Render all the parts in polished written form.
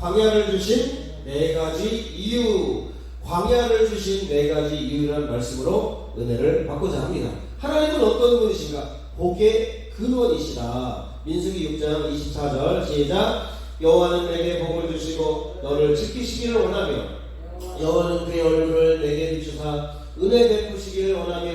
광야를 주신 네 가지 이유, 광야를 주신 네 가지 이유라는 말씀으로 은혜를 받고자 합니다. 하나님은 어떤 분이신가? 복의 근원이시다. 민수기 6장 24절 시작. 여호와는 내게 복을 주시고 너를 지키시기를 원하며 여호와는 그의 얼굴을 내게 비추사 은혜 베푸시기를 원하며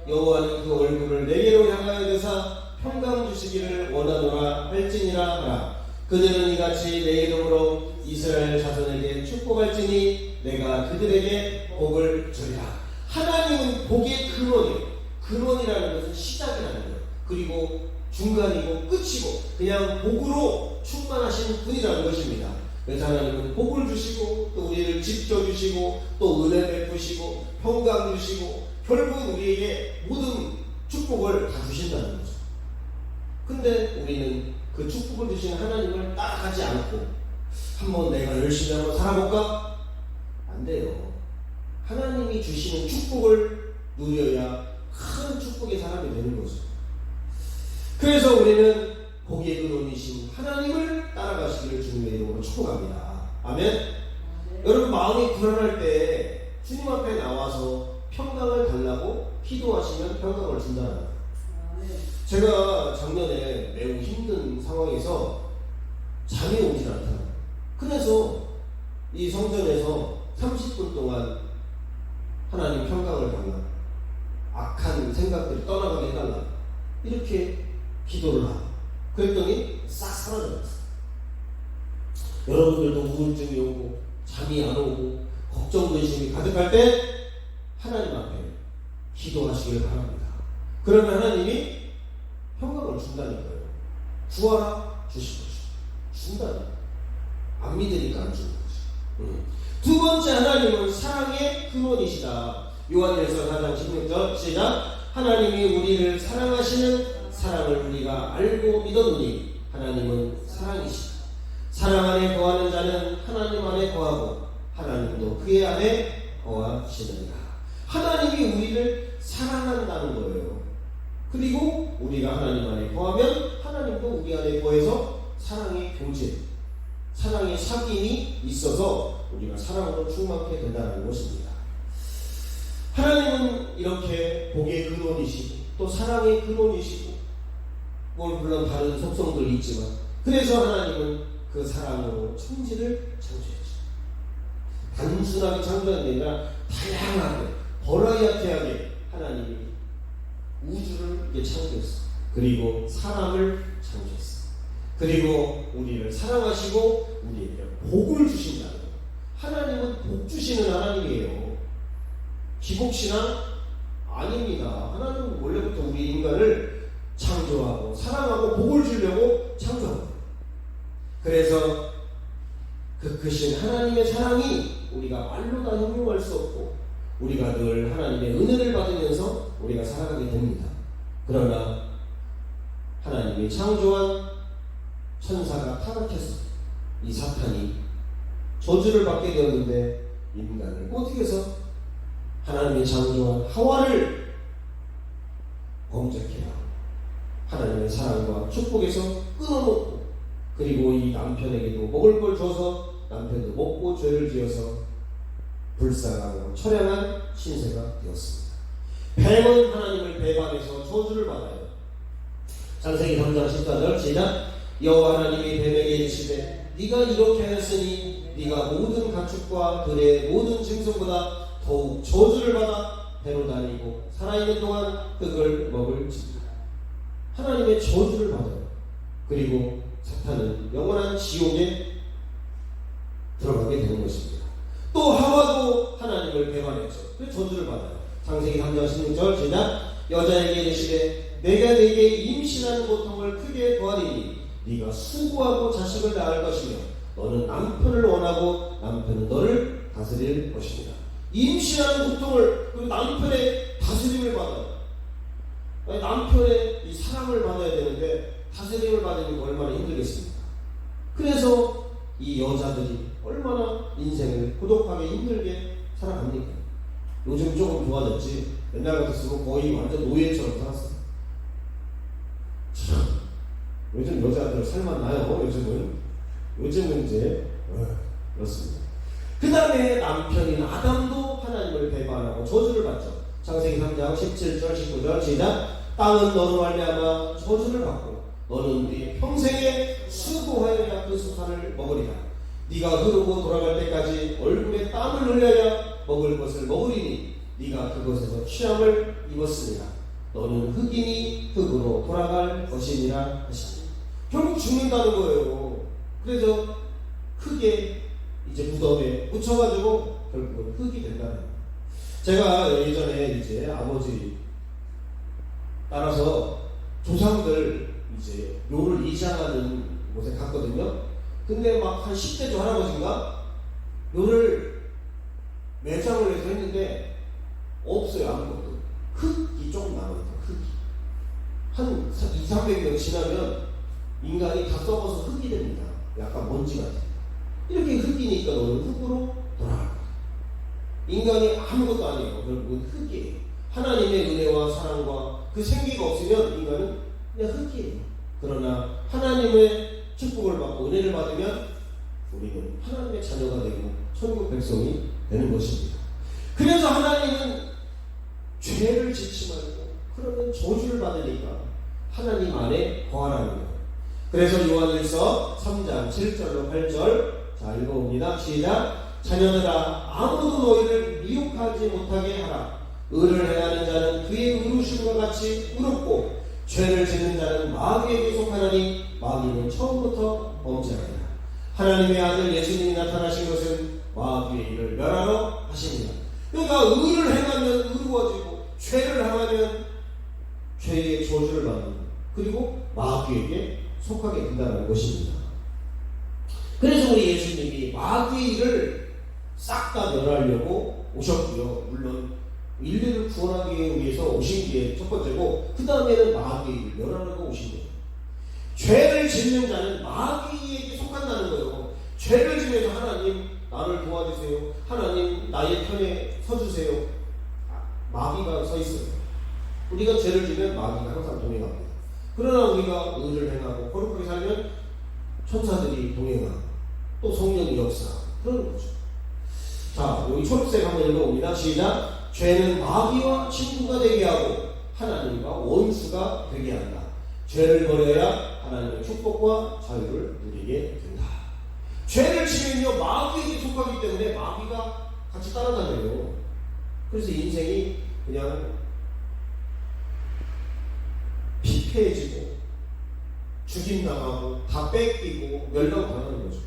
여호와는 그 얼굴을 내게로 향하여 드사 평강 주시기를 원하노라 할지니라 하라. 그들은 이같이 내 이름으로 이스라엘 자손에게 축복할지니 내가 그들에게 복을 주리라. 하나님은 복의 근원이에요. 근원이라는 것은 시작이라는 거예요. 그리고 중간이고 끝이고 그냥 복으로 충만하신 분이라는 것입니다. 그래서 하나님은 복을 주시고 또 우리를 지켜주시고 또 은혜 베푸시고 평강 주시고 결국 우리에게 모든 축복을 다 주신다는 거죠. 근데 우리는 그 축복을 주신 하나님을 따라가지 않고 한번 내가 열심히 한번 살아볼까? 안 돼요. 하나님이 주시는 축복을 누려야 큰 축복의 사람이 되는 거죠. 그래서 우리는 복의 근원이신 하나님을 따라가시기를 주님의 이름으로 축복합니다. 아멘? 여러분 마음이 불안할 때 주님 앞에 나와서 평강을 달라고 기도하시면 평강을 준다는 거예요. 제가 작년에 매우 힘든 상황에서 잠이 오질 않다. 그래서 이 성전에서 30분 동안 하나님 평강을 달라, 악한 생각들이 떠나가게 해달라 이렇게 기도를 하고 그랬더니 싹 사라졌어요. 여러분들도 우울증이 오고 잠이 안 오고 걱정 근심이 가득할 때 하나님 앞에 기도하시길 바랍니다. 그러면 하나님이 평강을 준다는 거예요. 구하라 주실 것이죠. 준다는 거예요. 안 믿으니까 안 주는 거죠. 두 번째, 하나님은 사랑의 근원이시다. 요한일서 4장 16절 시작. 하나님이 우리를 사랑하시는 사랑을 우리가 알고 믿었느니 하나님은 사랑이시다. 사랑 안에 거하는 자는 하나님 안에 거하고 하나님도 그의 안에 거하시느니라. 하나님이 우리를 사랑한다는 거예요. 그리고 우리가 하나님 안에 거하면 하나님도 우리 안에 거해서 사랑의 교제, 사랑의 사귐이 있어서 우리가 사랑으로 충만하게 된다는 것입니다. 하나님은 이렇게 복의 근원이시고 또 사랑의 근원이시고 물론 다른 속성들이 있지만 그래서 하나님은 그 사랑으로 천지를 창조했죠. 단순하게 창조한 게 아니라 다양하게 버라이어티하게 하나님이 우주를 이렇게 창조했어. 그리고 사람을 창조했어. 그리고 우리를 사랑하시고 우리에게 복을 주신다는 거예요. 하나님은 복 주시는 하나님이에요. 기복신앙 아닙니다. 하나님은 원래부터 우리 인간을 창조하고 사랑하고 복을 주려고 창조한 거예요. 그래서 그 크신 하나님의 사랑이 우리가 말로 다 형용할 수 없고 우리가 늘 하나님의 은혜를 받으면서 우리가 살아가게 됩니다. 그러나 하나님이 창조한 천사가 타락해서 이 사탄이 저주를 받게 되었는데 인간을 어떻게 해서 하나님의 창조한 하와를 범죄케 하고 하나님의 사랑과 축복에서 끊어놓고 그리고 이 남편에게도 먹을 걸 줘서 남편도 먹고 죄를 지어서 불쌍하고 처량한 신세가 되었습니다. 뱀은 하나님을 배반해서 저주를 받아요. 창세기 3장 14절 시작. 여호와 하나님이 뱀에게 이르시되 네가 이렇게 하였으니 네가 모든 가축과 들의 모든 짐승보다 더욱 저주를 받아 배로 다니고 살아있는 동안 흙을 먹을지니라. 하나님의 저주를 받아요. 그리고 사탄은 영원한 지옥에 들어가게 되는 것입니다. 또 하와도 하나님을 배반했죠. 그 저주를 받아요. 창세기 3장 16절 시작. 여자에게 이르시되 내가 네게 임신하는 고통을 크게 더하리니 네가 수고하고 자식을 낳을 것이며 너는 남편을 원하고 남편은 너를 다스릴 것입니다. 임신하는 고통을 그리고 남편의 다스림을 받아요. 아니, 남편의 이 사랑을 받아야 되는데 다스림을 받으면 얼마나 힘들겠습니까? 그래서 이 여자들이 얼마나 인생을 고독하게 힘들게 살아갑니까? 요즘 조금 좋아졌지 옛날 같았으면 거의 완전 노예처럼 살았어요. 참, 요즘 여자들 살만 나요. 요즘은 이제 그렇습니다. 그 다음에 남편인 아담도 하나님을 배반하고 저주를 받죠. 창세기 3장 17절 19절 시작. 땅은 너로 말미암아 저주를 받고 너는 우리 평생에 수고하여야 그 수산을 먹으리라. 네가 흐르고 돌아갈 때까지 얼굴에 땀을 흘려야 먹을 것을 먹으리니 네가 그곳에서 취함을 입었으니라. 너는 흙이니 흙으로 돌아갈 것이니라 하시니. 결국 죽는다는 거예요. 그래서 흙에 이제 무덤에 묻혀가지고 결국은 흙이 된다는 거예요. 제가 예전에 이제 아버지 따라서 조상들 이제 묘를 이장하는 곳에 갔거든요. 근데 막 한 10대 조 할아버지인가 묘를 매장을 해서 했는데 없어요. 아무것도. 흙이 조금 남아있어요. 흙이 한 200~300년 지나면 인간이 다 썩어서 흙이 됩니다. 약간 먼지 같아요. 이렇게 흙이니까 너는 흙으로 돌아갈 거야. 인간이 아무것도 아니에요. 결국은 흙이에요. 하나님의 은혜와 사랑과 그 생기가 없으면 인간은 그냥 흙이에요. 그러나 하나님의 축복을 받고 은혜를 받으면 우리는 하나님의 자녀가 되고 천국 백성이 되는 것입니다. 그래서 하나님은 죄를 짓지 말고 그러면 저주를 받으니까 하나님 안에 거하라는 거예요. 그래서 요한일서 3장 7절로 8절 자 읽어봅니다. 시작. 자녀들아 아무도 너희를 미혹하지 못하게 하라. 의를 행하는 자는 그의 의로심과 같이 의롭고 죄를 짓는 자는 마귀에게 속하나니 마귀는 처음부터 범죄하리라. 하나님의 아들 예수님이 나타나신 것은 마귀의 일을 멸하러 하십니다. 그러니까 의를 행하면 의로워지고 죄를 행하면 죄의 저주를 받는 그리고 마귀에게 속하게 된다는 것입니다. 그래서 우리 예수님이 마귀의 일을 싹 다 멸하려고 오셨고요. 물론 인류를 구원하기 위해서 오신 게 첫 번째고 그 다음에는 마귀의 일을 멸하려고 오신 거예요. 죄를 짓는 자는 마귀에게 속한다는 거예요. 죄를 지면서 하나님 나를 도와주세요. 하나님 나의 편에 서주세요. 마귀가 서 있어요. 우리가 죄를 지면 마귀가 항상 동행합니다. 그러나 우리가 의를 행하고 거룩하게 살면 천사들이 동행하고 또 성령의 역사 그러는 거죠. 자, 여기 초록색 한번 읽어봅니다. 시작. 죄는 마귀와 친구가 되게 하고 하나님과 원수가 되게 한다. 죄를 버려야 하나님의 축복과 자유를 누리게 된다. 죄를 지면요 마귀에게 속하기 때문에 마귀가 같이 따라다녀요. 그래서 인생이 그냥 피폐해지고 죽임당하고 다 뺏기고 멸망당하는 거죠.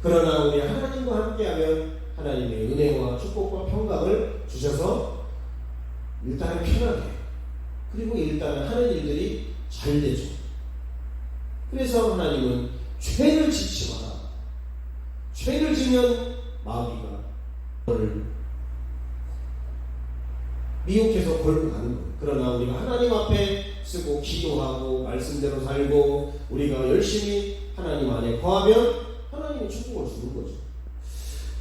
그러나 우리 하나님과 함께하면 하나님의 은혜와 축복과 평강을 주셔서 일단은 편하게 그리고 일단은 하는 일들이 잘 되죠. 그래서 하나님은 죄를 짓지 마라. 죄를 지면 마귀가 너를 미혹해서 걸고 가는 거예요. 그러나 우리가 하나님 앞에 쓰고 기도하고 말씀대로 살고 우리가 열심히 하나님 안에 거하면 하나님이 축복을 주는 거죠.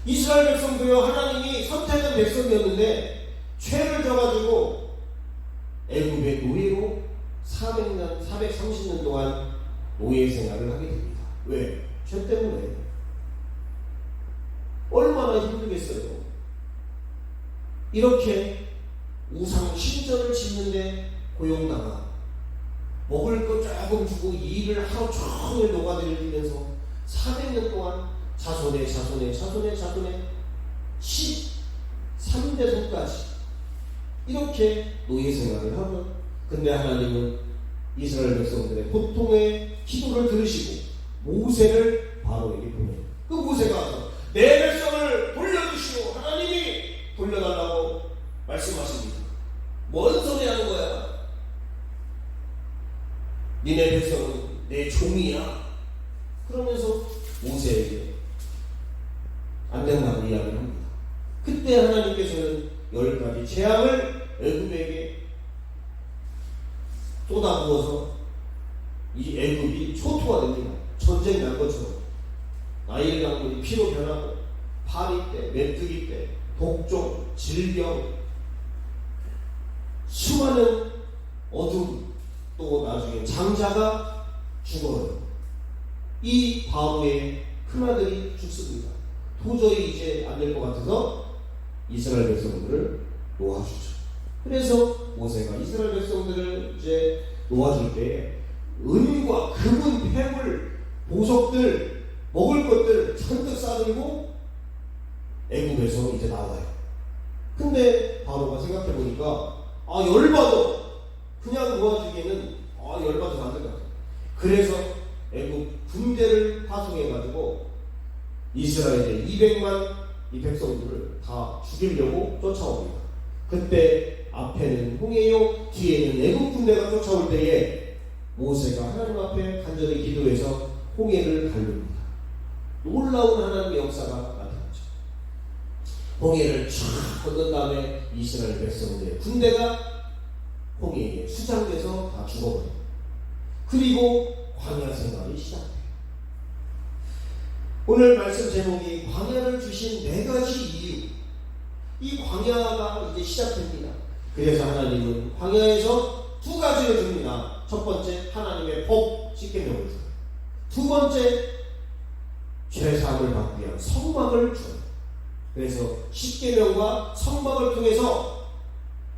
이스라엘 백성도요 하나님이 선택한 백성이었는데 죄를 져가지고 애굽의 노예로 400년, 430년 동안 노예 생활을 하게 됩니다. 왜? 죄 때문에. 얼마나 힘들겠어요. 이렇게 우상 신전을 짓는데 고용당하고 먹을 거 조금 주고 일을 하루 종일 녹아들이면서 400년 동안 자손의 13대 손까지 이렇게 노예 생활을 하면 근데 하나님은 이스라엘 백성들의 보통의 기도를 들으시고 모세를 바로에게 보내요. 그 모세가 와서 내 백성을 돌려주시오. 하나님이 돌려달라고 말씀하십니다. 뭔 소리 하는 거야? 니네 백성은 내 종이야. 그러면서 모세에게 안 된다고 이야기를 합니다. 그때 하나님께서는 10가지 재앙을 애굽에게 쏟아부어서 이 애굽이 초토화됩니다. 전쟁 날 것처럼 나일 강물이 피로 변하고 파리 때, 메뚜기 때, 독종, 질병, 수많은 어둠, 또 나중에 장자가 죽어요. 이 바로의 큰아들이 죽습니다. 도저히 이제 안 될 것 같아서 이스라엘 백성들을 놓아주죠. 그래서 모세가 이스라엘 백성들을 이제 놓아줄 때 은과 금은, 폐물, 보석들, 먹을 것들 잔뜩 싸들고 애굽에서 이제 나와요. 근데 바로가 생각해 보니까 열받아. 그냥 놓아주기에는 열받아서 안 될 것 같아. 그래서 애굽 군대를 파송해 가지고 이스라엘의 200만 이 백성들을 다 죽이려고 쫓아옵니다. 그때 앞에는 홍해요, 뒤에는 애굽 군대가 쫓아올 때에 모세가 하나님 앞에 간절히 기도해서 홍해를 가릅니다. 놀라운 하나님의 역사가 나타나죠. 홍해를 쫙 건넌 다음에 이스라엘 백성들의 군대가 홍해에 수장돼서 다 죽어버려요. 그리고 광야 생활이 시작돼요. 오늘 말씀 제목이 광야를 주신 4가지 이유. 이 광야가 이제 시작됩니다. 그래서 하나님은 광야에서 2가지를 줍니다. 첫 번째, 하나님의 법, 십계명을 줘요. 두 번째, 죄사함을 받기 위한 성막을 줘요. 그래서 십계명과 성막을 통해서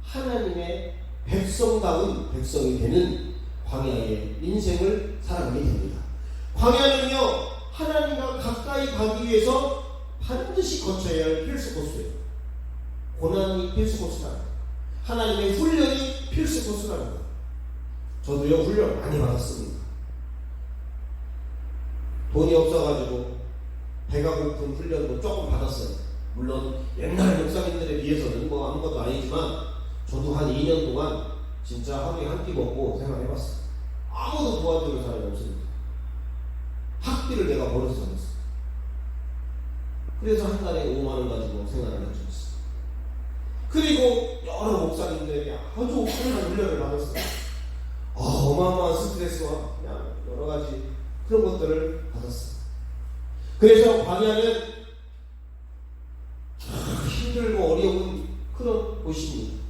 하나님의 백성다운 백성이 되는 광야의 인생을 살아가게 됩니다. 광야는요, 하나님과 가까이 가기 위해서 반드시 거쳐야 할 필수 코스예요. 고난이 필수 코스가 아니에요. 하나님의 훈련이 필수 코스가 아니에요. 저도요, 훈련 많이 받았습니다. 돈이 없어가지고 배가 고픈 훈련도 조금 받았어요. 물론 옛날 목사님들에 비해서는 뭐 아무것도 아니지만 저도 한 2년 동안 진짜 하루에 한 끼 먹고 생활해봤어요. 아무도 도와주는 사람이 없습니다. 학비를 내가 벌어서 다녔어요. 그래서 한 달에 5만 원 가지고 생활을 해줬어요. 그리고 여러 목사님들에게 아주 엄청난 훈련을 받았어요. 어마어마한 스트레스와 그냥 여러 가지 그런 것들을 받았어요. 그래서 광야는 힘들고 어려운 그런 곳입니다.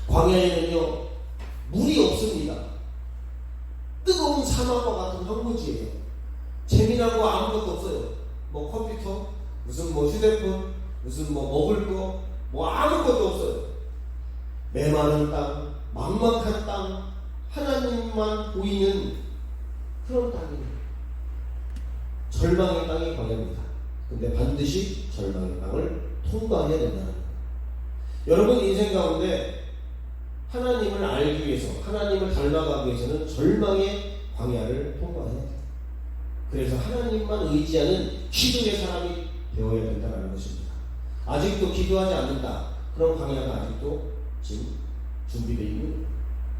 광야에는요, 물이 없습니다. 뜨거운 사막과 같은 황무지예요. 재미난 거 아무것도 없어요. 뭐 컴퓨터, 무슨 뭐 휴대폰, 무슨 뭐 먹을 거, 뭐 아무것도 없어요. 메마른 땅, 막막한 땅, 하나님만 보이는 그런 땅이에요. 절망의 땅이 광야입니다. 근데 반드시 절망의 땅을 통과해야 된다는 거예요. 여러분 인생 가운데 하나님을 알기 위해서, 하나님을 닮아가기 위해서는 절망의 광야를 통과해야 돼요. 그래서 하나님만 의지하는 기도의 사람이 되어야 된다는 것입니다. 아직도 기도하지 않는다. 그런 광야가 아직도 지금 준비되어 있는,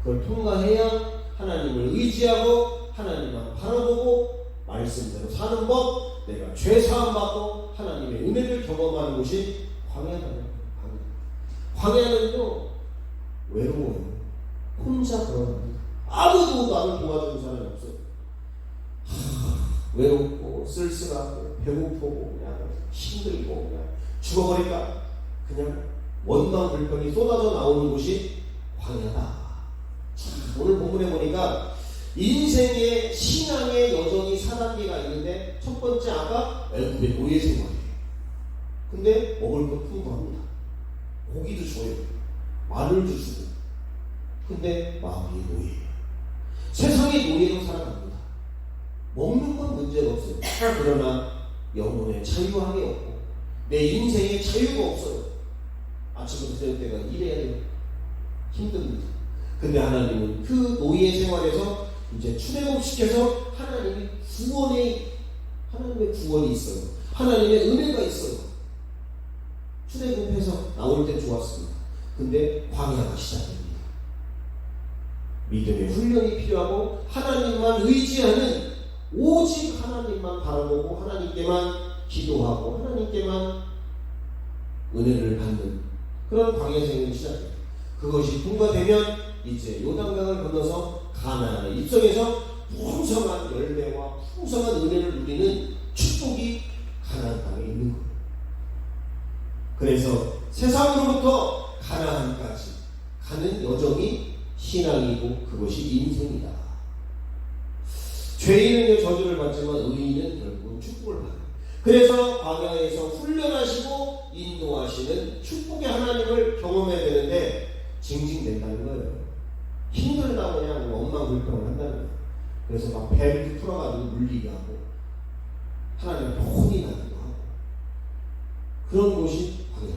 그걸 통과해야 하나님을 의지하고 하나님만 바라보고 말씀대로 사는 법, 내가 죄사함 받고 하나님의 은혜를 경험하는 곳이 광야라는 거예요. 광야는요, 외로워요. 혼자 걸어갑니다. 아무도 나를 도와주는 사람이 없어요. 외롭고 쓸쓸하고 배고프고 그냥 힘들고 그냥 죽어버릴까, 그냥 원망 불평이 쏟아져 나오는 곳이 광야다. 오늘 본문에 보니까 인생의 신앙의 여정이 4단계가 있는데, 첫 번째 아까 애굽의 노예 생활이에요. 근데 먹을 건 풍부합니다. 고기도 줘요. 마늘도 주고. 근데 마음이 노예예요. 세상의 노예로 살아갑니다. 먹는 건 문제가 없어요. 그러나 영혼의 자유함이 없고 내 인생에 자유가 없어요. 아침부터 저녁 때가 일해야 돼요. 힘듭니다. 근데 하나님은 그 노예 생활에서 이제 출애굽시켜서 하나님의 구원이 있어요. 하나님의 은혜가 있어요. 출애굽해서 나올 때 좋았습니다. 근데 광야가 시작됩니다. 믿음의 훈련이 필요하고 하나님만 의지하는, 오직 하나님만 바라보고 하나님께만 기도하고 하나님께만 은혜를 받는 그런 광야 생활이 시작돼요. 그것이 통과되면 이제 요단강을 건너서 가나안에 입성해서 풍성한 열매와 풍성한 은혜를 누리는 축복이 가나안 땅에 있는 거예요. 그래서 세상으로부터 가나안까지 가는 여정이 신앙이고 그것이 인생이다. 죄인은요 저주를 받지만 의인은 결국은 축복을 받아요. 그래서 광야에서 훈련하시고 인도하시는 축복의 하나님을 경험해야 되는데 징징댄다는 거예요. 힘들다고 그냥 엉망불평을 한다는 거예요. 그래서 막 배를 풀어가지고 물리게 하고 하나님을 혼이 나기도 하고 그런 곳이 광야.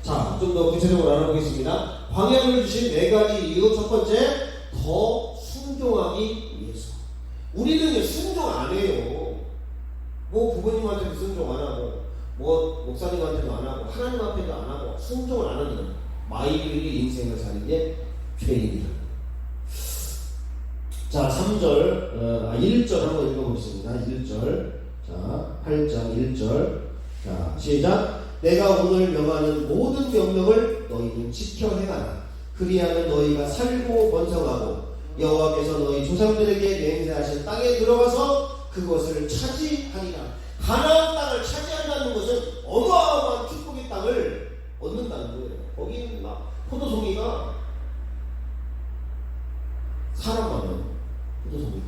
자, 좀 더 구체적으로 알아보겠습니다. 광야를 주신 네 가지 이유. 첫 번째, 더 순종하기 위해서. 우리는 순종 안 해요. 뭐 부모님한테도 순종 안 하고, 뭐 목사님한테도 안 하고, 하나님 앞에도 안 하고, 순종을 안 하는 거예요. 마이웨이 인생을 사는 게 죄인이다. 자, 1절 한번 읽어보겠습니다. 1절. 자, 8장 1절. 자, 시작. 내가 오늘 명하는 모든 명령을 너희는 지켜 행하라. 그리하면 너희가 살고 번성하고 여호와께서 너희 조상들에게 맹세하신 땅에 들어가서 그것을 차지하리라. 가나안 땅을 차지한다는 것은 어마어마한 축복의 땅을 얻는다는 거예요. 거기는 막 포도송이가 사람 많아요. 포도송이가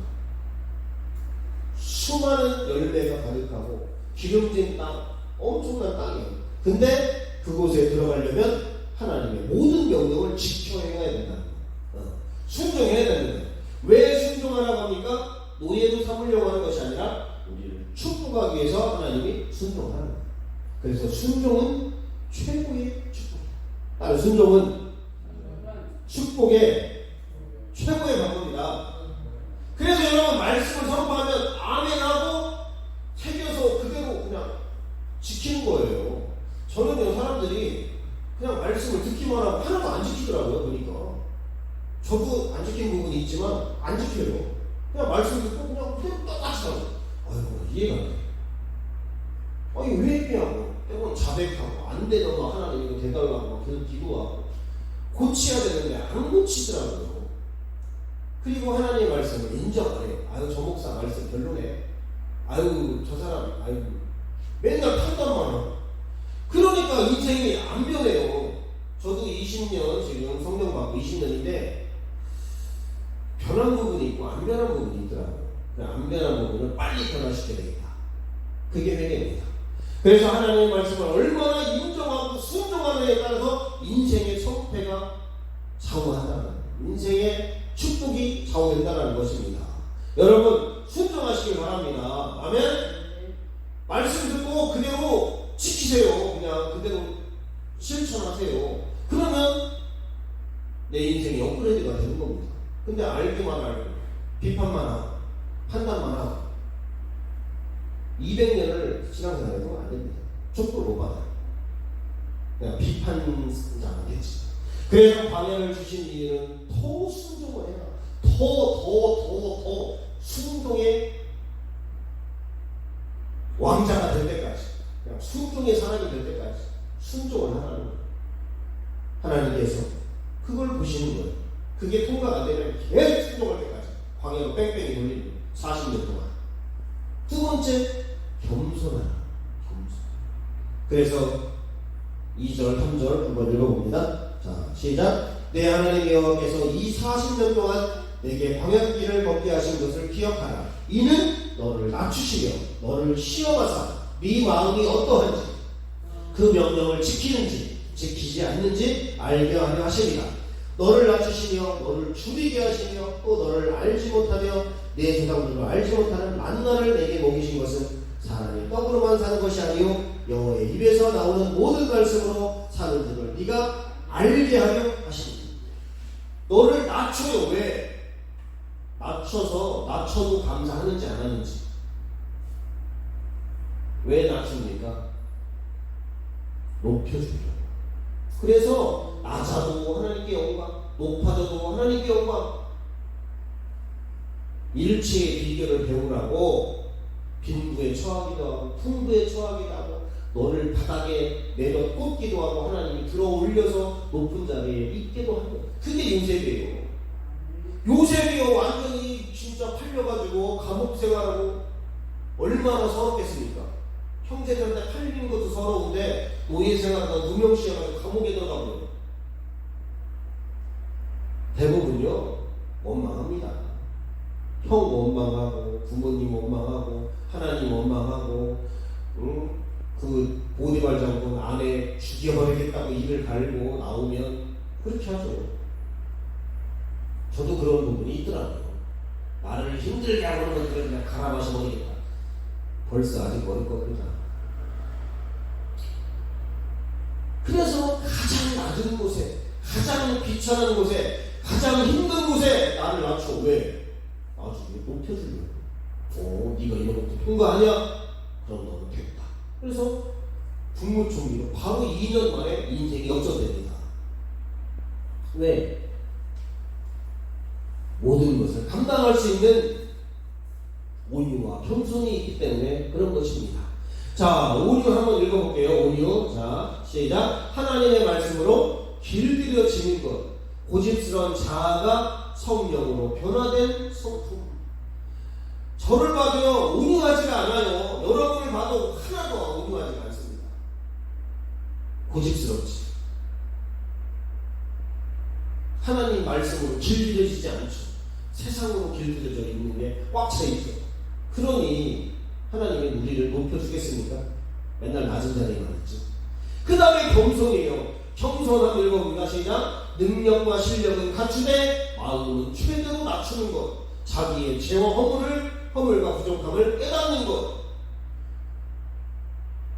수많은 열매가 가득하고 기름진 땅, 엄청난 땅이에요. 근데 그곳에 들어가려면 하나님의 모든 명령을 지켜 행해야 된다는 거예요. 순종해야 되는 거예요. 왜 순종하라고 합니까? 노예도 삼으려고 하는 것이 아니라 우리를 축복하기 위해서 하나님이 순종하는 거예요. 그래서 순종은 최고의 축복이에요. 순종은 축복의 최고의 방법이다. 그래서 여러분 말씀을 선포하면 아멘하고 새겨서 그대로 그냥 지키는 거예요. 저는요 사람들이 그냥 말씀을 듣기만 하고 하나도 안 지키더라고요. 그러니까 저도 안 지킨 부분이 있지만 안 지켜요. 그냥 말씀 듣고 그냥 똑같이 하고 아이고 이해가 안 돼. 아니 왜 그냥 때로는 자백하고 안 되는 거 하나님 이거 대달라고 계속 기도하고 고쳐야 되는데 안 고치더라고요. 그리고 하나님의 말씀을 인정 안 해요. 아유 저 목사 말씀 별로네. 아유 저 사람 아유 맨날 판단만 하고. 그러니까 인생이 안 변해요. 저도 20년 지금 성경 받고 20년인데 변한 부분이 있고 안 변한 부분이 있더라고요. 안 변한 부분을 빨리 변화시켜야 되겠다. 그게 회개입니다. 그래서 하나님의 말씀을 얼마나 인정하고 순종하느냐에 따라서 인생의 성패가 좌우한다는 거예요. 인생의 축복이 좌우된다는 것입니다. 여러분 순종하시길 바랍니다. 아멘. 말씀 듣고 그대로 지키세요. 그냥 그대로 실천하세요. 그러면 내 인생이 업그레이드가 되는 겁니다. 근데 알기만 알고 비판만 하고 판단만 하고 200년을 신앙생활해도 안 됩니다. 축복을 못 받아요. 그냥 비판자가 되지. 그래서 방향을 주신 이유는 더 순종을 해라. 더 순종의 왕자가 될 때까지, 그냥 순종의 사람이 될 때까지 순종을 하라는 거예요. 하나님께서 그걸 보시는 거예요. 그게 통과가 되면 계속 순종할 때까지 광야로 뺑뺑이 돌리는 거예요. 40년 동안. 두 번째, 겸손하라. 겸손. 그래서 2절, 3절 한번 읽어봅니다. 자, 시작. 내 하나님 여호와께서 이 40년 동안 내게 광야길을 걷게 하신 것을 기억하라. 이는 너를 낮추시며 너를 시험하사 네 마음이 어떠한지 그 명령을 지키는지 지키지 않는지 알게 하려 하십니다. 너를 낮추시며 너를 줄이게 하시며 또 너를 알지 못하며 내 조상들로 알지 못하는 만나를 내게 먹이신 것은 사람이 떡으로만 사는 것이 아니요 여호와의 입에서 나오는 모든 말씀으로 사는 줄을 네가 알게 하려 하십니다. 너를 낮춰요. 왜? 낮춰도 감사하는지 안 하는지. 왜 낮춥니까? 높여주려고. 그래서 낮아도 하나님께 영광, 높아져도 하나님께 영광. 일체의 비결을 배우라고 빈부에 처하기도 하고 풍부에 처하기도 하고 너를 바닥에 내려 꽂기도 하고 하나님이 들어 올려서 높은 자리에 있게도 하고. 그게 요셉이에요. 요셉이요 완전히 진짜 팔려가지고 감옥 생활하고 얼마나 서럽겠습니까? 형제들한테 팔리는 것도 서러운데 노예 생활하다 누명씌어가지고 감옥에 들어가고. 대부분요 원망합니다. 형 원망하고 부모님 원망하고 하나님 원망하고 그 보디발 장군 아내 죽여버리겠다고 입을 갈고 나오면 그렇게 하죠. 저도 그런 부분이 있더라고요. 나를 힘들게 하는 것들을 그냥 갈아 마셔버리겠다. 벌써 아직 어릴 겁니다. 그래서 가장 낮은 곳에, 가장 비천한 곳에, 가장 힘든 곳에 나를 낮춰. 왜? 나중에 높여주려고. 네가 이런 것도 통과하냐? 그럼 너는 됐다. 그래서 국무총리로 바로 2년 만에 인생이 역전됩니다. 왜? 모든 것을 감당할 수 있는 온유와 겸손이 있기 때문에 그런 것입니다. 자, 온유 한번 읽어볼게요. 온유. 자, 시작. 하나님의 말씀으로 길들여지는 것, 고집스러운 자아가 성령으로 변화된 성품. 저를 봐도요 온유하지가 않아요. 여러분을 봐도 하나도 온유하지가 않습니다. 고집스럽지. 하나님 말씀으로 길들여지지 않죠. 세상으로 길들여져 있는 게 꽉 차 있죠. 그러니 하나님이 우리를 높여주겠습니까? 맨날 낮은 자리에만 있지. 그 다음에 겸손이에요. 겸손함 읽어봅니다. 시작. 능력과 실력은 갖추되 마음은 최대로 낮추는 것. 자기의 죄와 허물과 부족함을 깨닫는 것.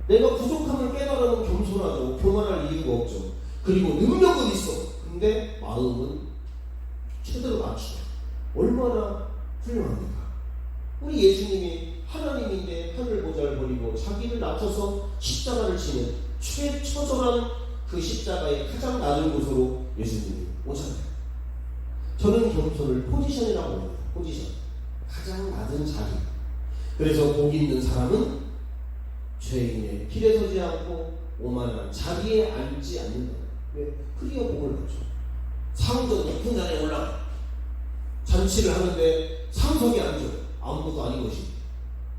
내가 부족함을 깨달으면 겸손하죠. 교만할 이유가 없죠. 그리고 능력은 있어. 근데 마음은 최대로 낮추죠. 얼마나 훌륭합니까? 우리 예수님이 하나님인데 하늘 보좌를 버리고 자기를 낮춰서 십자가를 치는 최처절한 그 십자가의 가장 낮은 곳으로 예수님이 오셨어요. 저는 겸손을 포지션이라고 합니다. 포지션. 가장 낮은 자리. 그래서 복 있는 사람은 죄인의 길에 서지 않고 오만한 자리에 앉지 않는다. 왜? 그리야 복을 받죠. 상전 높은 자리에 올라가. 잔치를 하는데 상석에 앉아. 아무것도 아닌 것이.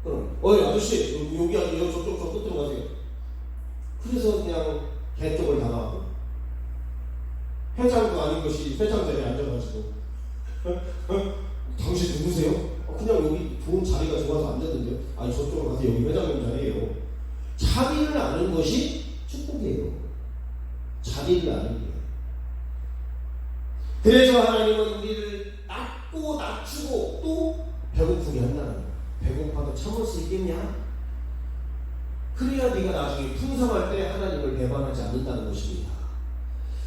그럼 어이 아저씨 여기 아니에요. 저쪽 저 끝으로 가세요. 그래서 그냥 개 쪽을 당하고 회장도 아닌 것이 회장 자리에 앉아가지고 당신 누구세요? 그냥 여기 좋은 자리가 좋아서 앉았는데요. 아니 저쪽으로 가서 여기 회장님 자리예요. 자리를 아는 것이 축복이에요. 자리를 아는 게. 그래서 하나님은 우리를 낮고 낮추고 또 배고프게 한다는 거예요. 배고파도 참을 수 있겠냐? 그래야 네가 나중에 풍성할 때 하나님을 배반하지 않는다는 것입니다.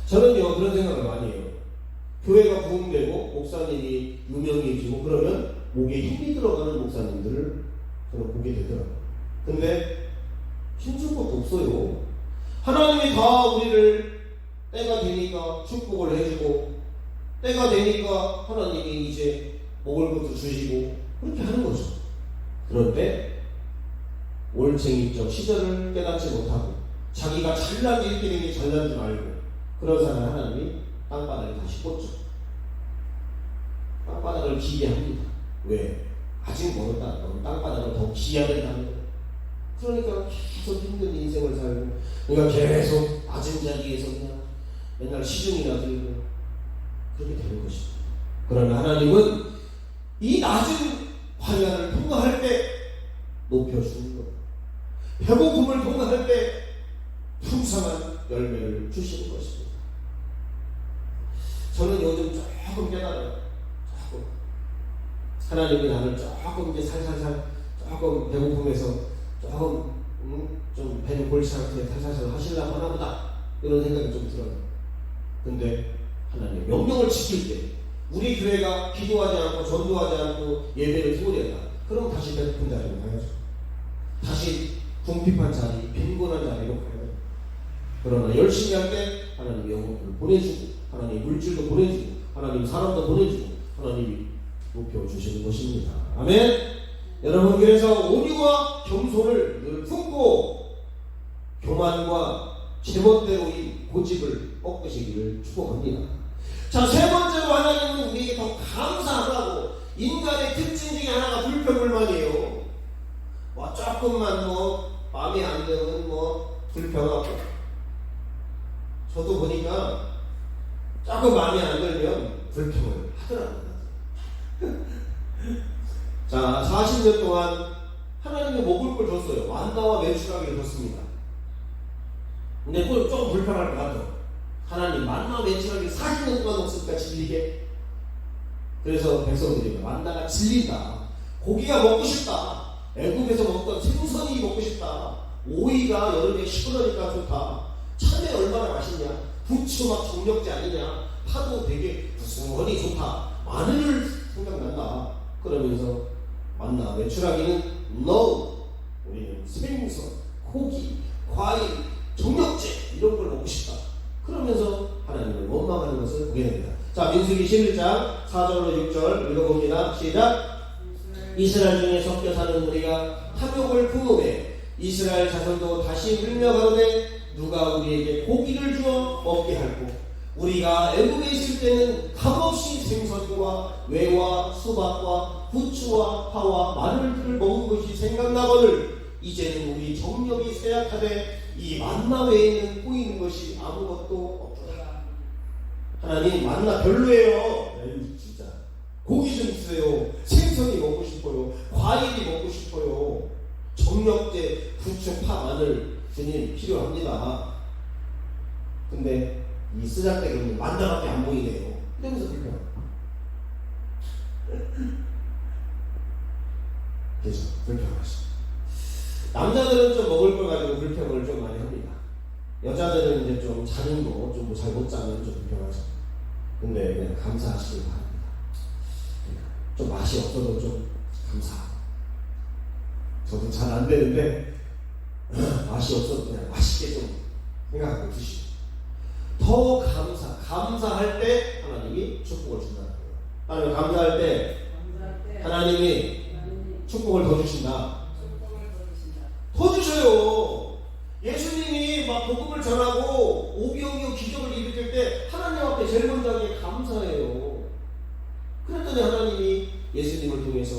저는요 그런 생각을 많이 해요. 교회가 부흥되고 목사님이 유명해지고 그러면 목에 힘이 들어가는 목사님들을 저는 보게 되더라고요. 근데 힘줄 것도 없어요. 하나님이 다 우리를 때가 되니까 축복을 해주고 때가 되니까 하나님이 이제 먹을 것도 주시고 그렇게 하는 거죠. 그런데 올챙이적 시절을 깨닫지 못하고 자기가 잘난지 이렇게 되니 잘난 줄 알고 그런 사람 하나님이 땅바닥에 다시 꽂죠. 땅바닥을 기게 합니다. 왜? 아직 멀었다. 너는 땅바닥을 더 기해야 된다는 거예요. 그러니까 계속 힘든 인생을 살고 그러니까 계속 낮은 자리에서 그냥 맨날 시중이나 들고 그렇게 되는 것입니다. 그러나 하나님은 이 낮은 환난을 통과할 때 높여주는 거예요. 배고픔을 통과할 때 풍성한 열매를 주시는 것입니다. 저는 요즘 조금 깨달아요. 조금. 하나님이 나를 조금 이제 살살살 조금 배고픔에서 조금 좀 배는 골치 않게 살살살 하시려고 하나 보다 이런 생각이 좀 들어요. 근데 하나님 명령을 지킬 때 우리 교회가 기도하지 않고 전도하지 않고 예배를 소홀했다. 그럼 다시 배고픈 자리로 가야죠. 다시 궁핍한 자리, 빈곤한 자리로 가야죠. 그러나 열심히 할 때 하나님 영혼을 보내주고 하나님 물질도 보내주고 하나님 사람도 보내주고 하나님이 높여주시는 것입니다. 아멘. 여러분 그래서 온유와 겸손을 늘 품고 교만과 제멋대로인 고집을 꺾으시기를 축복합니다. 자, 세 번째로 하나님은 우리에게 더 감사하다고. 인간의 특징 중에 하나가 불평불만이에요. 뭐 조금만 마음에 안 들면 불평하고. 저도 보니까 조금 마음에 안 들면 불평을 하더라고요. 자, 40년 동안 하나님이 먹을 걸 줬어요. 만나와 메추라기를 줬습니다. 근데 그걸 좀 불편할 것 같아요. 하나님 만나 메추라기 40년 동안 없으니까 질리게. 그래서 백성들이 만나가 질린다. 고기가 먹고 싶다. 애굽에서 먹던 생선이 먹고 싶다. 오이가 여름에 시원하니까 좋다. 참외 얼마나 맛있냐. 부추 막 정력제 아니냐. 파도 되게 구수하니 좋다. 마늘 생각난다. 그러면서 만나 메추라기는 NO. 우리는 생선, 고기, 과일, 정력제 이런 걸 먹고 싶다. 그러면서 하나님을 원망하는 것을 보게 됩니다. 자, 민수기 11장 4절로 6절 읽어봅니다. 시작. 이스라엘 중에 섞여 사는 우리가 탐욕을 품음에 이스라엘 자손도 다시 물려가로되 누가 우리에게 고기를 주어 먹게 할꼬. 우리가 애굽에 있을 때는 값없이 생선과 외와 수박과 부추와 파와 마늘들을 먹은 것이 생각나거늘 이제는 우리 정력이 쇠약하되 이 만나 외에는 보이는 것이 아무것도 없도다. 하나님 만나 별로예요. 에이, 진짜 고기 좀 주세요. 생선이 먹고 싶어요. 과일이 먹고 싶어요. 정력제, 부추, 파, 마늘 주님 필요합니다. 근데 이 쓰잘데기는 만나밖에 안 보이네요. 이러면서 불평. 그죠? 불평하시죠. 남자들은 좀 먹을 걸 가지고 불평을 좀 많이 합니다. 여자들은 이제 좀 자는 거 좀 잘 못 자면 좀 불평하죠. 근데 그냥 감사하시길 바랍니다. 좀 맛이 없어도 좀 감사하고. 저도 잘 안 되는데 맛이 없어도 그냥 맛있게 좀 생각하고 드시고. 더 감사할 때 하나님이 축복을 준다는 거예요. 하나님 감사할 때 하나님이 축복을 더 주신다. 더 주셔요. 예수님이 막 복음을 전하고 오병이어 기적을 일으킬 때 하나님 앞에 제일 먼저 하는 게 감사해요. 그랬더니 하나님이 예수님을 통해서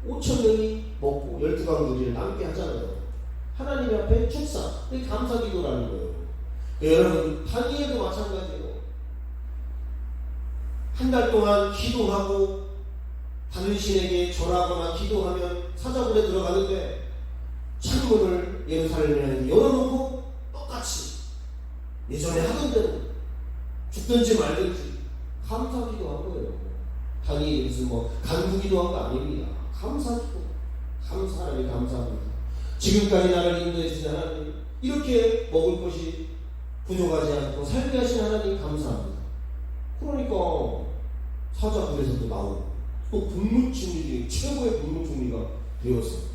5,000명이 먹고 12강조리를 남게 하잖아요. 하나님 앞에 축사, 그게 감사 기도라는 거예요. 여러분, 다니엘도 마찬가지예요. 한 달 동안 기도하고 다른 신에게 절하거나 기도하면 사자굴에 들어가는데 창문을 예루살렘에 열어놓고 똑같이 예전에 하던 대로 죽든지 말든지 감사 기도한 거예요. 다니엘이 무슨 간구 기도한 거 아닙니다. 감사 기도. 하나님 감사합니다. 지금까지 나를 인도해 주신 하나님, 이렇게 먹을 것이 부족하지 않고 살게 하신 하나님 감사합니다. 그러니까 사자굴에서도 나오고 또 국무총리 중에 최고의 국무총리가 되었어요.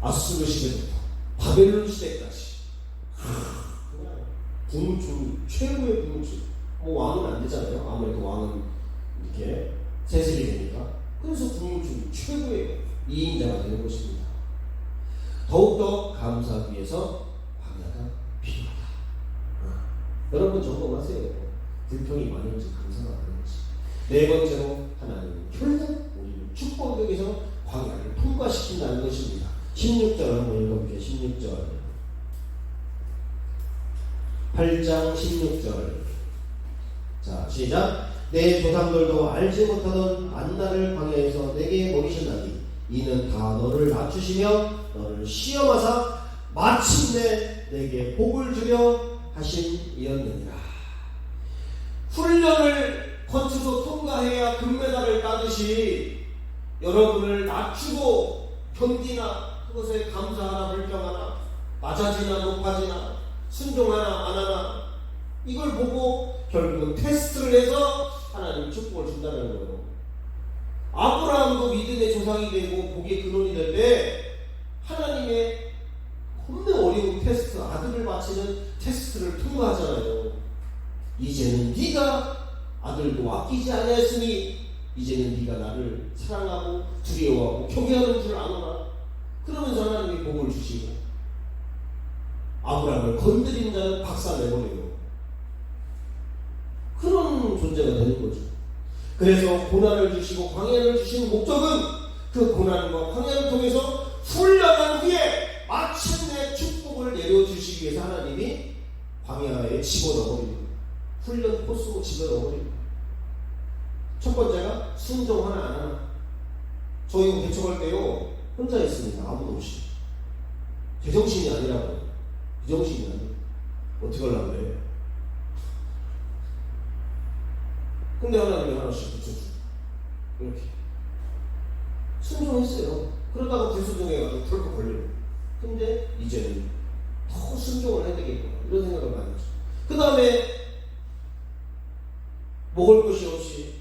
아수르 시대부터 바벨론 시대까지 국무총리, 최고의 국무총리. 왕은 안 되잖아요. 아무래도 왕은 이렇게 세습이 되니까. 그래서 국무총리, 최고의 2인자가 되는 것입니다. 더욱더 감사하기 위해서 광야가 필요하다. 여러분 점검하세요. 불평이 많은지 감사가 많은지. 네 번째로 하나님 결국 우리를 축복하기 위해서 광야를 통과시킨다는 것입니다. 16절 한번 읽어볼게요. 16절 8장 16절. 자, 시작. 내 조상들도 알지 못하던 만나를 광야에서 내게 먹이셨나니 이는 다 너를 낮추시며 너를 시험하사 마침내 내게 복을 주려 하심이었느니라. 훈련을 거쳐서 통과해야 금메달을 따듯이 여러분을 낮추고 견디나 그것에 감사하나 불평하나 낮아지나 높아지나 순종하나 안 하나 이걸 보고 결국은 테스트를 해서 하나님 축복을 준다는 거예요. 아브라함도 믿음의 조상이 되고 복의 근원이 될 때 하나님의 겁나 어려운 테스트, 아들을 바치는 테스트를 통과하잖아요. 이제는 네가 아들도 아끼지 아니하였으니 이제는 네가 나를 사랑하고 두려워하고 경외하는 줄 아노라. 그러면서 하나님이 복을 주시고 아브라함을 건드린 자는 박살내버려요. 그런 존재가 되는 거죠. 그래서 고난을 주시고 광야를 주시는 목적은 그 고난과 광야를 통해서 훈련한 후에 마침내 축복을 내려주시기 위해서 하나님이 광야에 집어넣어버리는 거예요. 훈련 코스로 집에 넣어버립니다. 첫 번째가 순종 하나 안 하나. 저 이거 개척할 때요 혼자 있습니다. 아무도 없이. 제정신이 아니라고. 제정신이 아니에요. 어떻게 하려고 그래. 근데 하나님이 하나씩 붙여주고 이렇게 순종했어요. 그러다가 불순종해가지고 털컥 걸려요. 근데 이제는 더 순종을 해야 되겠구나 이런 생각을 많이 했죠. 그 다음에 먹을 것이 없이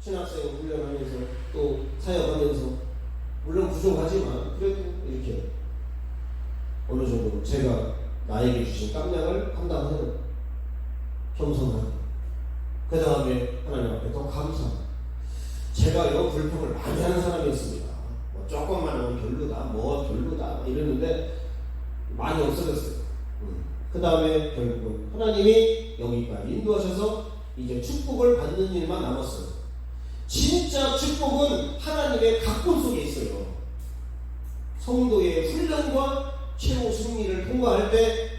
신학생 훈련하면서 또 사역하면서 물론 부족하지만 그래도 이렇게 어느 정도 제가 나에게 주신 깜냥을 감당하는 겸손하게 그 다음에 하나님 앞에 더 감사하고 제가 이런 불평을 많이 하는 사람이었습니다. 뭐 조금만 하면 별로다 뭐 별로다 이러는데 많이 없어졌어요. 그 다음에 결국은 하나님이 여기까지 인도하셔서 이제 축복을 받는 일만 남았어요. 진짜 축복은 하나님의 각본 속에 있어요. 성도의 훈련과 최후 승리를 통과할 때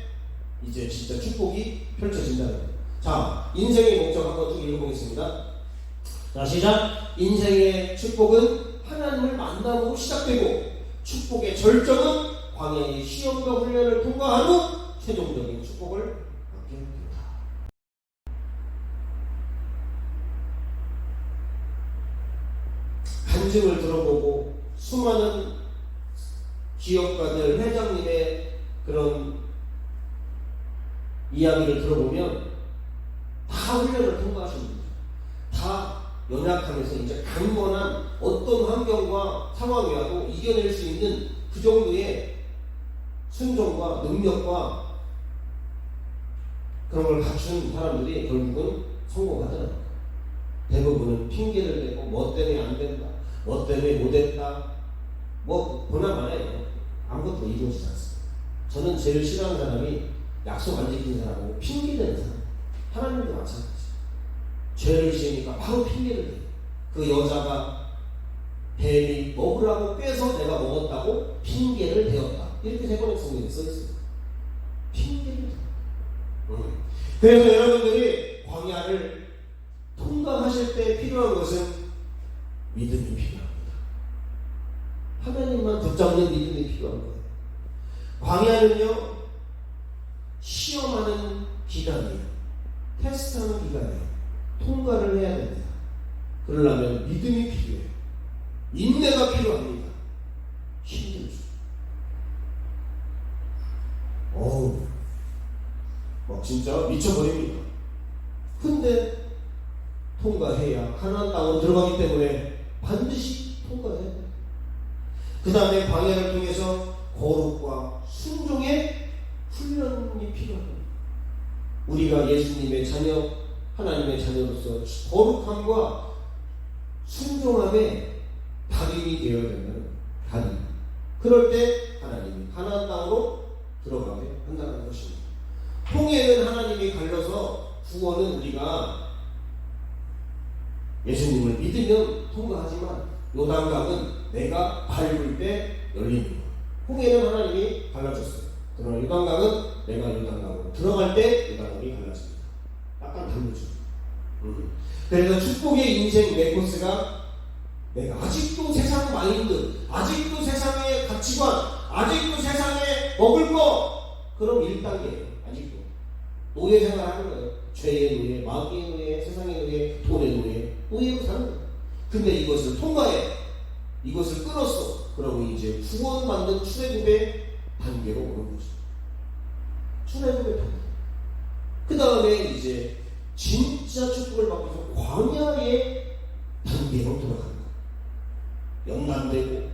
이제 진짜 축복이 펼쳐진다는 거예요. 자, 인생의 목적 한번 쭉 읽어보겠습니다. 자, 시작. 인생의 축복은 하나님을 만남으로 시작되고 축복의 절정은 광야의 시험과 훈련을 통과한 후 최종적인 축복을 받게 됩니다. 간증을 들어보고 수많은 기업가들, 회장님의 그런 이야기를 들어보면 다 훈련을 통과하신 분이죠. 다 연약하면서 이제 강건한 어떤 환경과 상황이 와도 이겨낼 수 있는 그 정도의 순종과 능력과 그런 걸 갖춘 사람들이 결국은 성공하더라고요. 대부분은 핑계를 대고 뭐 때문에 안 된다, 뭐 때문에 못했다, 뭐 보나마나요. 아무것도 이루어지지 않습니다. 저는 제일 싫어하는 사람이 약속 안 지키는 사람하고 핑계대는 사람. 하나님도 마찬가지. 죄를 지으니까 바로 핑계를 대요. 그 여자가 뱀이 먹으라고 꿰서 내가 먹었다고 핑계를 대었다. 이렇게 세번역 성경에 써있습니다. 핑계를 대요. 그래서 여러분들이 광야를 통과하실 때 필요한 것은 믿음이 필요합니다. 하나님만 붙잡는 믿음이 필요한 거예요. 광야는요 시험하는 기간이에요. 테스트하는 기간이에요. 통과를 해야 됩니다. 그러려면 믿음이 필요해요. 인내가 필요합니다. 힘들죠. 막 진짜 미쳐버립니다. 근데 통과해야 가나안 땅으로 들어가기 때문에 반드시 통과해야 돼요. 그 다음에 광야를 통해서 거룩과 순종의 훈련이 필요합니다. 우리가 예수님의 자녀, 하나님의 자녀로서 거룩함과 순종함에 다림이 되어야 된다는 다림. 그럴 때 하나님이 가나안 땅으로 들어가게 한다는 것입니다. 홍해는 하나님이 갈려서 구원은 우리가 예수님을 믿으면 통과하지만 요단강은 내가 밟을 때 열리는 거예요. 홍해는 하나님이 갈라줬어요. 그러나 요단강은 내가 요단강으로 들어갈 때 요단강이 갈라집니다. 약간 다르죠. 그래서 축복의 인생 내 코스가 내가 아직도 세상 마인드, 아직도 세상의 가치관, 아직도 세상에 먹을 거, 그럼 1단계예요. 아직도 노예 생활하는 거예요. 죄의 노예, 마귀의 노예, 세상의 노예, 돈의 노예, 노예로 사는 거예요. 근데 이것을 통과해, 이것을 끊었어. 그러면 이제 구원받는 출애굽의 단계로 오는 거죠. 출애굽의 단계. 그 다음에 이제 진짜 축복을 받기 위해서 광야의 단계로 들어가는 거예요. 연단되고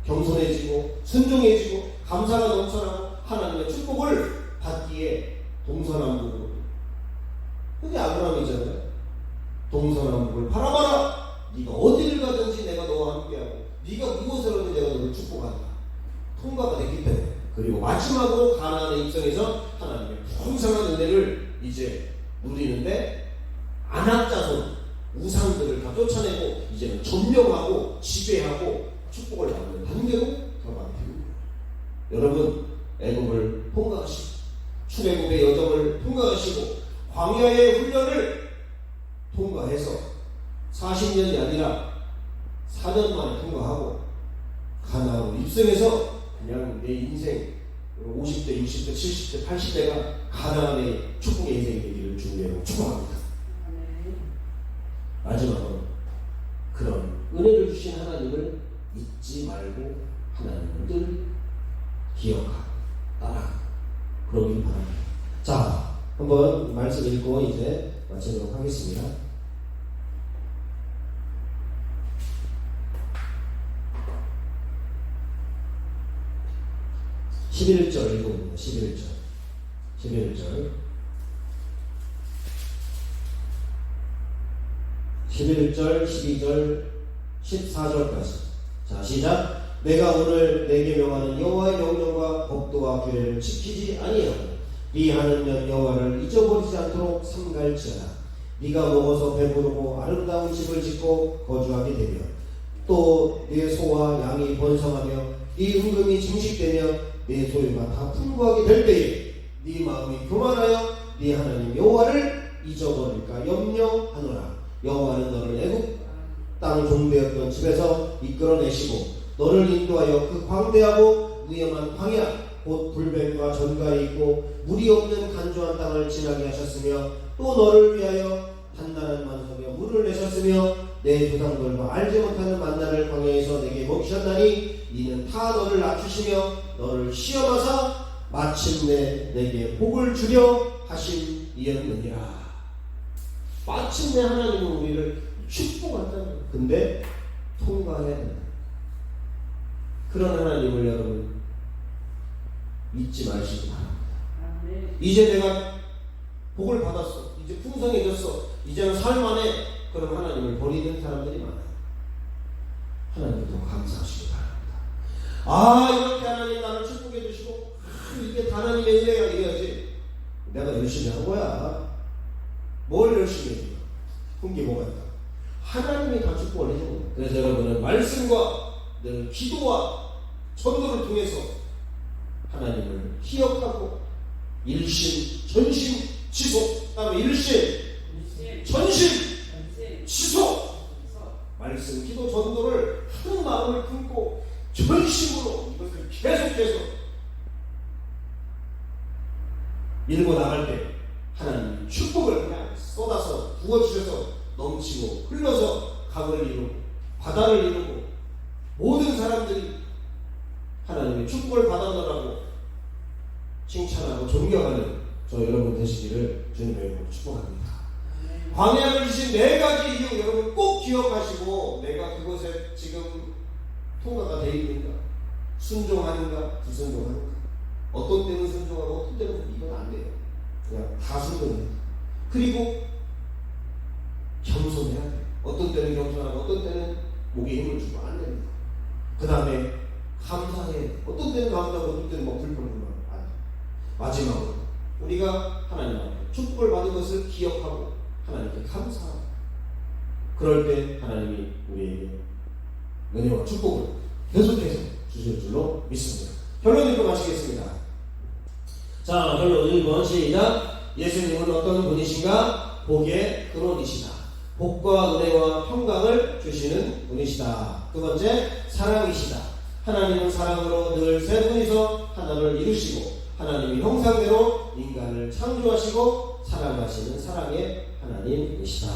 겸손해지고 순종해지고 감사가 넘쳐나고 하나님의 축복을 받기에 동서남북으로. 그게 아브라함이잖아요. 동서남북을 바라봐라. 네가 어디를 가든지 내가 너와 함께하고 네가 무엇을 하든지 내가 너를 축복한다. 통과가 됐기 때문에. 그리고 마지막으로 가나안에 입성해서 하나님의 풍성한 은혜를 이제 누리는데 안악자손 우상들을 다 쫓아내고 이제는 점령하고 지배하고 축복을 받는 단계로 들어가게 됩니다. 여러분 애굽을 통과하시고 출애굽의 여정을 통과하시고 광야의 훈련을 40년이 아니라 4년 만에 통과하고 가나안으로 입성해서 그냥 내 인생 50대, 60대, 70대, 80대가 가나안의 축복의 인생이 되기를 주님으로 축복합니다. 마지막으로 그런 은혜를 주신 하나님을 잊지 말고 하나님을 늘 기억하고 따라가고 그러길 바랍니다. 자, 한번 말씀 읽고 이제 마치도록 하겠습니다. 11절 읽어봅니다. 11절 12절 14절까지. 자, 시작. 내가 오늘 내게 명하는 여호와의 명령과 법도와 규례를 지키지 아니하고 네 하나님 여호와를 잊어버리지 않도록 삼갈지어다. 네가 먹어서 배부르고 아름다운 집을 짓고 거주하게 되며 또 네 소와 양이 번성하며 네 은금이 증식되며 네 소유가 다 풍부하게 될 때에 네 마음이 교만하여 네 하나님 여호와를 잊어버릴까 염려하노라. 여호와는 너를 애굽 땅 종되었던 집에서 이끌어내시고 너를 인도하여 그 광대하고 위험한 광야 곧 불뱀과 전갈이 있고 물이 없는 간조한 땅을 지나게 하셨으며 또 너를 위하여 단단한 만석에 물을 내셨으며 내 조상들과 알지 못하는 만나를 광야에서 내게 먹이셨나니 이는 다 너를 낮추시며 너를 시험하사 마침내 내게 복을 주려 하심이었느니라. 마침내 하나님은 우리를 축복한다는 거예요. 근데 통과해야 된다. 그런 하나님을 여러분 잊지 마시기 바랍니다. 이제 내가 복을 받았어. 이제 풍성해졌어. 이제는 삶 안에 그런 하나님을 버리는 사람들이 많아요. 하나님도 감사하시기 바랍니다. 이렇게 하나님 나를 축복해 주시고 이게 하나님의 은혜야 이래야지. 내가 열심히 한 거야. 뭘 열심히 해줘? 그게 뭐가 있다? 하나님이 다 축복을 해주는 거예요. 그래서 여러분은 말씀과 늘 기도와 전도를 통해서 하나님을 기억하고 일심, 전심, 지속. 다음에 일심, 전심, 지속. 말씀, 기도, 전도를 한 마음을 품고 전심으로 이것을 계속해서 밀고 나갈 때 하나님이 축복을 그냥 쏟아서 부어주셔서 넘치고 흘러서 강을 이루고 바다를 이루고 모든 사람들이 하나님의 축복을 받아들라고 칭찬하고 존경하는 저 여러분 되시기를 주님의 이름으로 축복합니다. 광야를 주신 4가지 이유 여러분 꼭 기억하시고 내가 그것에 지금 통과가 되어 있는가? 순종하는가? 불순종하는가? 어떤 때는 순종하고 어떤 때는 이건 안 돼요. 그냥 다 순종해요. 그리고 겸손해야 돼요. 어떤 때는 겸손하고 어떤 때는 목에 힘을 주고 안 됩니다. 그 다음에 감사해. 어떤 때는 감사하고 어떤 때는 뭐 불평불만. 마지막으로 우리가 하나님 앞에 축복을 받은 것을 기억하고 하나님께 감사하고 그럴 때 하나님이 우리에게 은혜와 축복을 계속해서 주실 줄로 믿습니다. 결론 읽고 마치겠습니다. 자, 결론 1번 시작. 예수님은 어떤 분이신가? 복의 근원이시다. 복과 은혜와 평강을 주시는 분이시다. 두 번째, 사랑이시다. 하나님은 사랑으로 늘 세 분이서 하나를 이루시고 하나님의 형상대로 인간을 창조하시고 사랑하시는 사랑의 하나님이시다.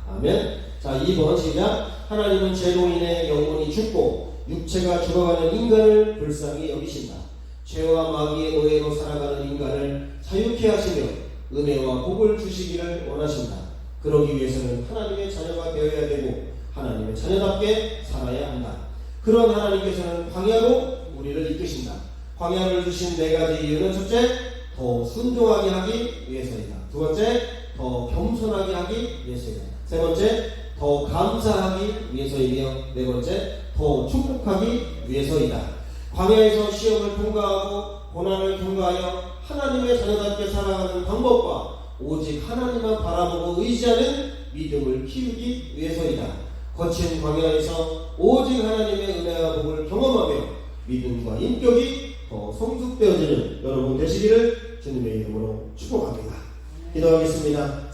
아멘. 자, 2번 시작. 하나님은 죄로 인해 영혼이 죽고 육체가 죽어가는 인간을 불쌍히 여기신다. 죄와 마귀의 노예로 살아가는 인간을 자유케 하시며 은혜와 복을 주시기를 원하신다. 그러기 위해서는 하나님의 자녀가 되어야 되고 하나님의 자녀답게 살아야 한다. 그런 하나님께서는 광야로 우리를 이끄신다. 광야를 주신 4가지 이유는 첫째, 더 순종하게 하기 위해서이다. 두 번째, 더 겸손하게 하기 위해서이다. 세 번째, 더 감사하기 위해서이며 네 번째, 더 축복하기 위해서이다. 광야에서 시험을 통과하고 고난을 통과하여 하나님의 자녀답게 살아가는 방법과 오직 하나님만 바라보고 의지하는 믿음을 키우기 위해서이다. 거친 광야에서 오직 하나님의 은혜와 복을 경험하며 믿음과 인격이 더 성숙되어지는 여러분 되시기를 주님의 이름으로 축복합니다. 기도하겠습니다.